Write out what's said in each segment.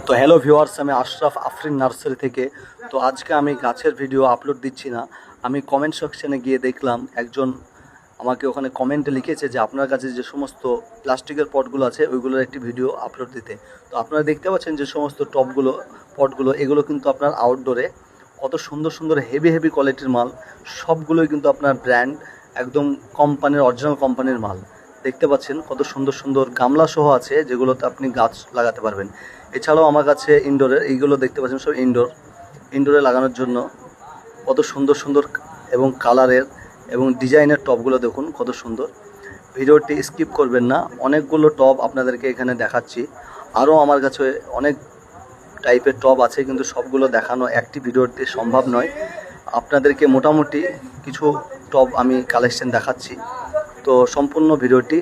তো hello viewers, আমি Ashraf Afrin nursery থেকে। তো আজকে আমি গাছের ভিডিও আপলোড দিচ্ছি না। আমি কমেন্ট সেকশনে গিয়ে দেখলাম একজন আমাকে ওখানে কমেন্টে লিখেছে যে আপনার কাছে যে সমস্ত প্লাস্টিকের পটগুলো আছে ওইগুলোর একটি ভিডিও আপলোড দিতে। তো আপনারা দেখতে পাচ্ছেন যে সমস্ত পটগুলো এগুলো কিন্তু আপনার আউটডোরে কত সুন্দর সুন্দর হেভি কোয়ালিটির মাল। সবগুলোই কিন্তু আপনার ব্র্যান্ড, একদম কোম্পানির, অরিজিনাল কোম্পানির মাল। দেখতে পাচ্ছেন কত সুন্দর সুন্দর গামলা সহ আছে যেগুলোতে আপনি গাছ লাগাতে পারবেন। এছাড়াও আমার কাছে ইনডোরের এইগুলো দেখতে পাচ্ছেন সব ইনডোরে লাগানোর জন্য কত সুন্দর সুন্দর এবং কালারের এবং ডিজাইনের টবগুলো দেখুন কত সুন্দর। ভিডিওটি স্কিপ করবেন না, অনেকগুলো টব আপনাদেরকে এখানে দেখাচ্ছি। আরও আমার কাছে অনেক টাইপের টব আছে, কিন্তু সবগুলো দেখানো একটি ভিডিওতে সম্ভব নয়। আপনাদেরকে মোটামুটি কিছু টব আমি কালেকশন দেখাচ্ছি, তো সম্পূর্ণ ভিডিওটি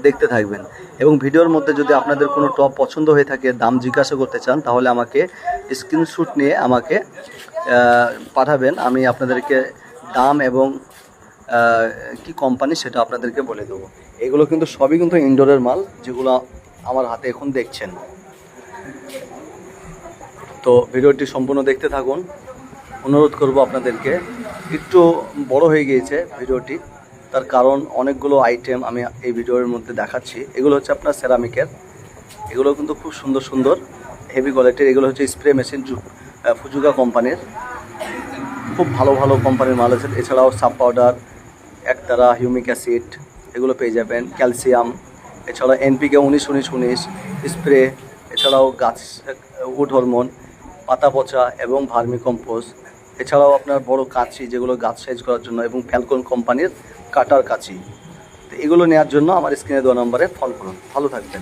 দেখতে থাকবেন। এবং ভিডিওর মধ্যে যদি আপনাদের কোনো টপ পছন্দ হয়ে থাকে, দাম জিজ্ঞাসা করতে চান, তাহলে আমাকে স্ক্রিনশট নিয়ে আমাকে পাঠাবেন। আমি আপনাদেরকে দাম এবং কি কোম্পানি সেটা আপনাদেরকে বলে দেবো। এগুলো কিন্তু সবই কিন্তু ইনডোরের মাল, যেগুলো আমার হাতে এখন দেখছেন। তো ভিডিওটি সম্পূর্ণ দেখতে থাকুন। অনুরোধ করব আপনাদেরকে। একটু বড় হয়ে গিয়েছে ভিডিওটি, তার কারণ অনেকগুলো আইটেম আমি এই ভিডিওর মধ্যে দেখাচ্ছি। এগুলো হচ্ছে আপনার সেরামিকের, এগুলো কিন্তু খুব সুন্দর সুন্দর হেভি কোয়ালিটির। এগুলো হচ্ছে স্প্রে মেশিন, ফুজুকা কোম্পানির, খুব ভালো কোম্পানির মাল আছে। এছাড়াও সাব পাউডার, একতারা, হিউমিক অ্যাসিড এগুলো পেয়ে যাবেন, ক্যালসিয়াম, এছাড়াও NPK 19-19-19 স্প্রে, এছাড়াও গাছ উড হরমোন, পাতা পচা এবং ভার্মি কম্পোস্ট, এছাড়াও আপনার বড় কাঁচি যেগুলো গাছ সাইজ করার জন্য, এবং ফ্যালকন কোম্পানির কাটার কাঁচি। তো এগুলো নেওয়ার জন্য আমার স্ক্রিনে দেওয়া নম্বরে ফোন করুন। ভালো থাকবেন।